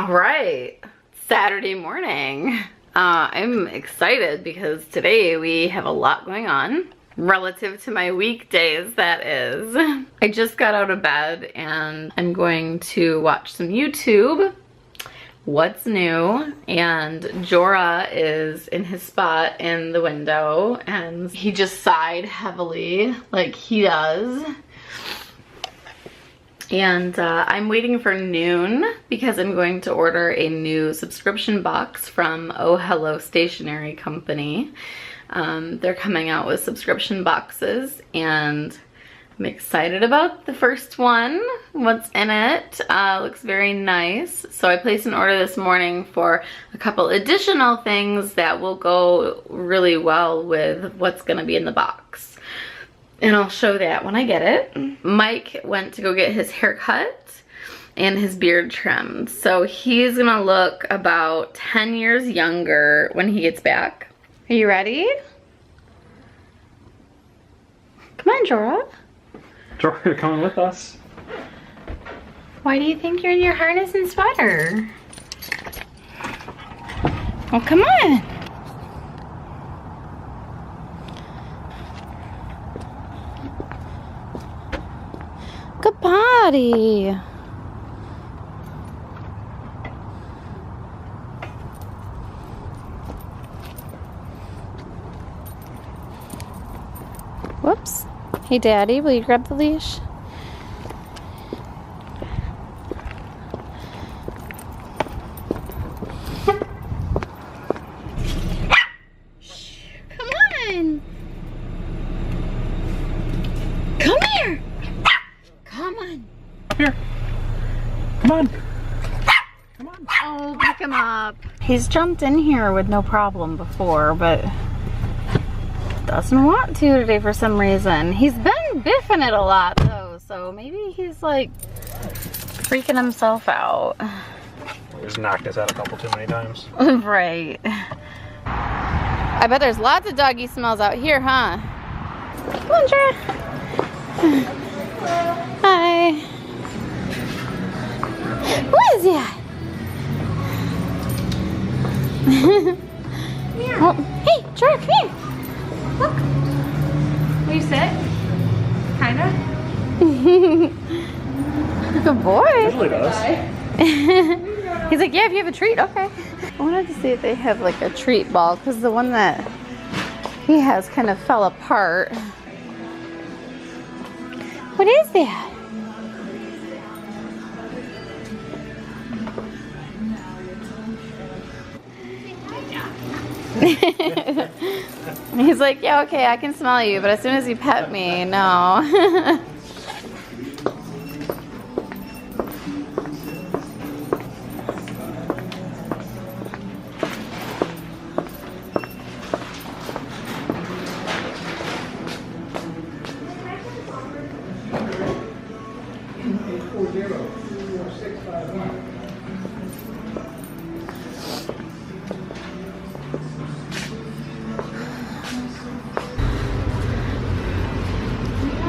All right, Saturday morning. I'm excited because today we have a lot going on relative to my weekdays, that is. I just got out of bed and I'm going to watch some YouTube. What's new? And Jorah is in his spot in the window and he just sighed heavily like he does. And I'm waiting for noon because I'm going to order a new subscription box from Oh Hello Stationery Company. They're coming out with subscription boxes and I'm excited about the first one. What's in it? Looks very nice. So I placed an order this morning for a couple additional things that will go really well with what's gonna be in the box. And I'll show that when I get it. Mike went to go get his hair cut and his beard trimmed. So he's gonna look about 10 years younger when he gets back. Are you ready? Come on, Jorah. Jorah, you're coming with us. Why do you think you're in your harness and sweater? Well, come on. Good body. Whoops. Hey, Daddy, will you grab the leash? Come on. Come here. Come on. Up here. Come on. Come on. Oh, pick him up. He's jumped in here with no problem before, but doesn't want to today for some reason. He's been biffing it a lot though, so maybe he's like freaking himself out. He's knocked his head a couple too many times. Right. I bet there's lots of doggy smells out here, huh? Come on, Jorah. Hi. What is that? Oh, hey, Jorah, come here. Look. Are you sick? Kinda? Good boy. Usually does. He's like, yeah, if you have a treat, okay. I wanted to see if they have like a treat ball because the one that he has kind of fell apart. What is that? He's like, yeah, okay, I can smell you, but as soon as you pet me, no.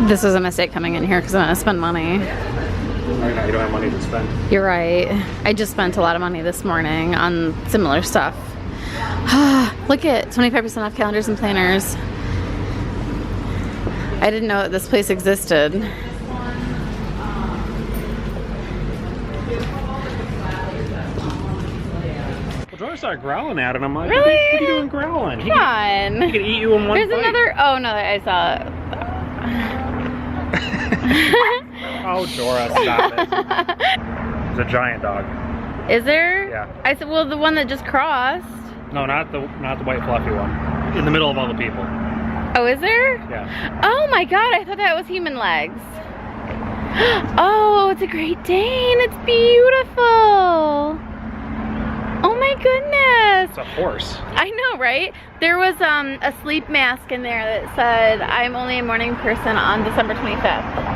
This was a mistake coming in here because I'm gonna spend money. Right now you don't have money to spend. You're right. I just spent a lot of money this morning on similar stuff. Look at 25% off calendars and planners. I didn't know that this place existed. Well, Jorah started growling at it and I'm like, Really? What are you doing growling? Come on. He could eat you in one There's bite. another, oh no, I saw it. Oh, Jorah, stop it. It's a giant dog. Is there? Yeah. I said, well, the one that just crossed. No, not the white fluffy one. In the middle of all the people. Oh, is there? Yeah. Oh my God, I thought that was human legs. Oh, it's a Great Dane. It's beautiful. Oh my goodness. It's a horse. I know, right? There was a sleep mask in there that said, I'm only a morning person on December 25th.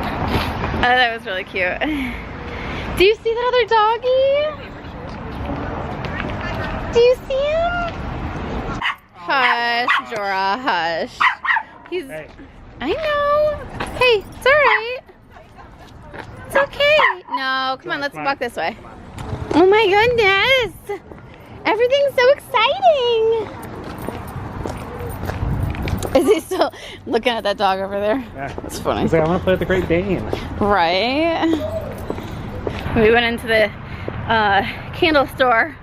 That was really cute. Do you see that other doggy? Do you see him? Hush, Jorah, hush. He's, Hey. I know. Hey, it's all right. It's okay. No, come on, let's walk this way. Oh my goodness! Everything's so exciting! Is he still looking at that dog over there? Yeah. It's funny. He's like, I want to play with the Great Dane. Right? We went into the candle store,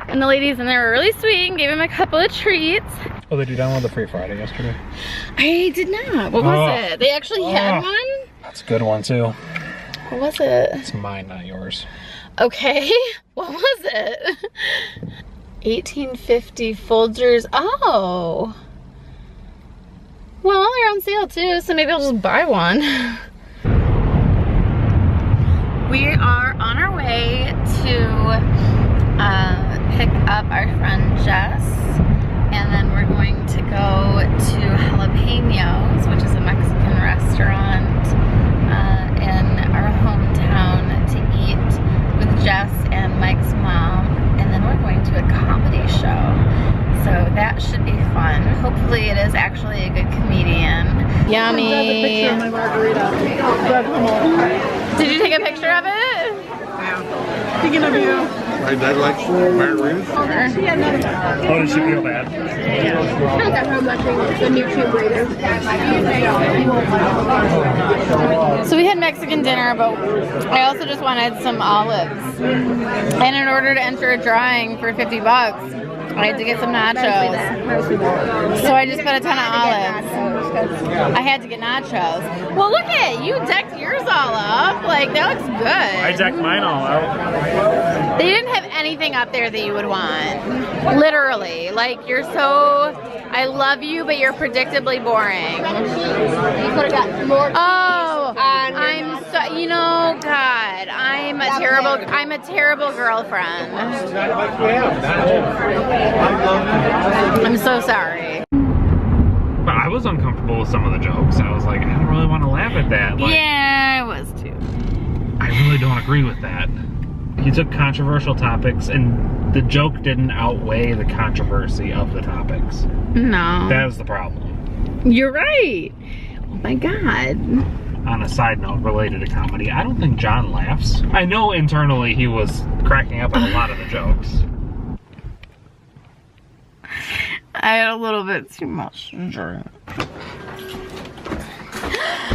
and the ladies in there were really sweet and gave him a couple of treats. Oh, did you download the Free Friday yesterday? I did not. What was it? They actually had one? That's a good one too. What was it? It's mine, not yours. Okay. What was it? 1850 Folgers. Oh. Well, they're on sale too, so maybe I'll just buy one. We are on our way to pick up our friend Jess, and then we're going to go to Jalapenos, which is a Mexican restaurant in our hometown, to eat with Jess and Mike's mom, and then we're going to a comedy show. So that should be fun. Hopefully it is actually a good comedian. Yummy. Did you take a picture of it? Yeah. Thinking of you. My dad likes margaritas. Oh, did she feel bad? So we had Mexican dinner, but I also just wanted some olives. And in order to enter a drawing for 50 bucks, I had to get some nachos. So I just put a ton of olives. I had to get nachos. Well, look at you decked yours all up. Like, that looks good. I decked mine all out. They didn't have anything up there that you would want. Literally. Like, you're so... I love you, but you're predictably boring. You could have got more. Oh, I'm so... You know, God, I'm a terrible girlfriend. I'm so sorry. But I was uncomfortable with some of the jokes. I was like, I don't really want to laugh at that. Like, Yeah, I was too. I really don't agree with that. He took controversial topics, and the joke didn't outweigh the controversy of the topics. No. That was the problem. You're right. Oh my God. On a side note related to comedy, I don't think John laughs. I know internally he was cracking up at a lot of the jokes. I had a little bit too much to drink. Oh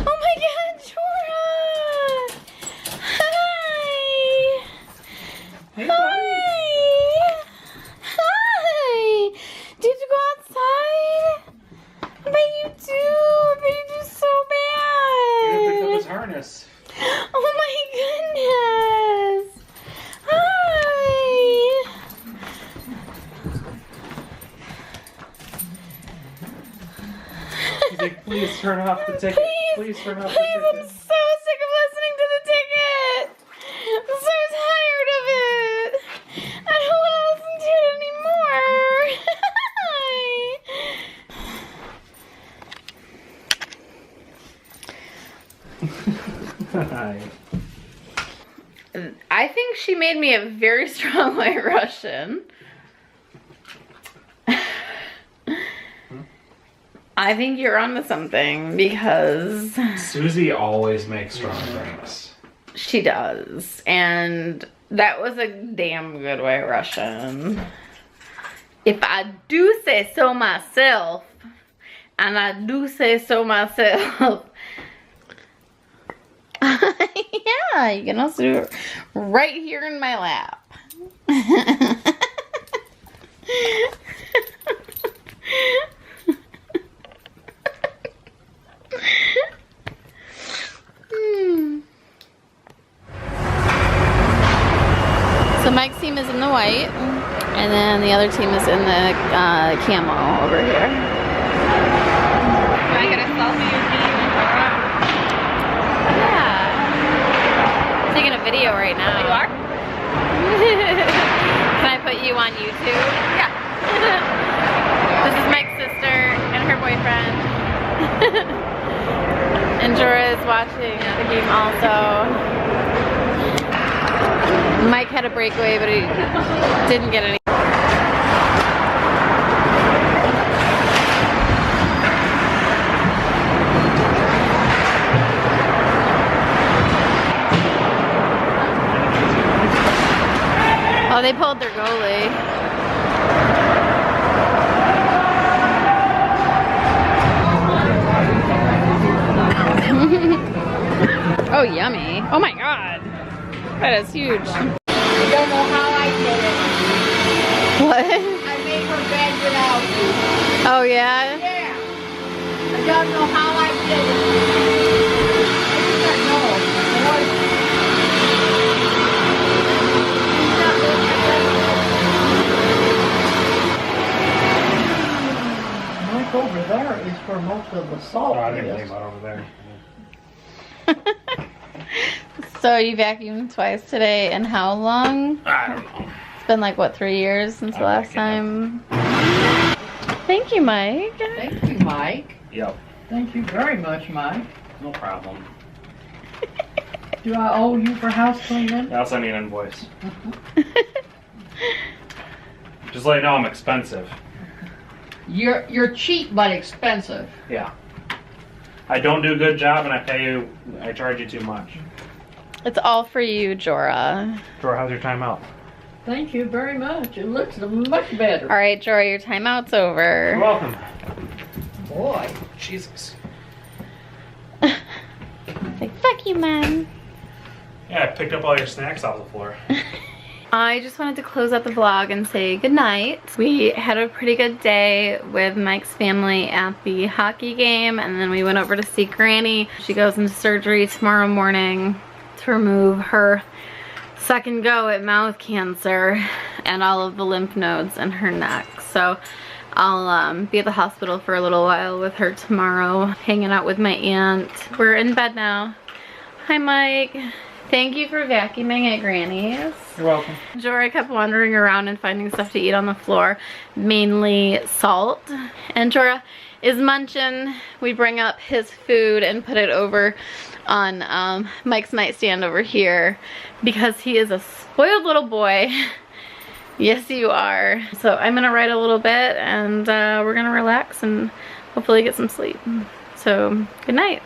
my God, Jorah! Hi! Hey, Hi! Hi! Did you go outside? I bet you do. I bet you do so bad. harness. Oh my goodness! Hi! He's like, please turn off the ticket. Please turn off the Please, I'm ticket. so sick of listening to the ticket. I'm so tired of it. I don't want to listen to it anymore. Hi. I think she made me a very strong white Russian. I think you're onto something because Susie always makes strong drinks. she does. And that was a damn good white Russian. If I do say so myself, and I do say so myself. Yeah, you can also do it right here in my lap. So Mike's team is in the white, and then the other team is in the camo over here. Can I get a selfie of you and Jorah? Yeah. I'm taking a video right now. You are? Can I put you on YouTube? Yeah. This is Mike's sister and her boyfriend. And Jorah is watching the game also. Mike had a breakaway, but he didn't get any. Oh, they pulled their goalie. Oh, yummy. Oh my god. That is huge. I don't know how I did it. What? I made her bed without you. Oh, yeah? Yeah. I don't know how I did it. I know. Mike over there is where most of the salt Oh, I didn't is. think about over there. So you vacuumed twice today, and how long? I don't know. It's been like, what, 3 years since the last vacuumed. time? Thank you, Mike. Thank you, Mike. Yep. Thank you very much, Mike. No problem. Do I owe you for house cleaning? I'll send you an invoice. Just let you know I'm expensive. You're cheap but expensive. Yeah. I don't do a good job and I charge you too much. It's all for you, Jorah. Jorah, how's your time out? Thank you very much. It looks much better. All right, Jorah, your timeout's over. You're welcome. Boy. Jesus. Like, fuck you, man. Yeah, I picked up all your snacks off the floor. I just wanted to close out the vlog and say goodnight. We had a pretty good day with Mike's family at the hockey game, and then we went over to see Granny. She goes into surgery tomorrow morning to remove her second go at mouth cancer and all of the lymph nodes in her neck. So I'll be at the hospital for a little while with her tomorrow, hanging out with my aunt. We're in bed now. Hi, Mike. Thank you for vacuuming at Granny's. You're welcome. Jorah kept wandering around and finding stuff to eat on the floor, mainly salt. And Jorah is munching. We bring up his food and put it over on Mike's nightstand over here because he is a spoiled little boy. Yes, you are. So I'm gonna write a little bit and we're gonna relax and hopefully get some sleep. So good night.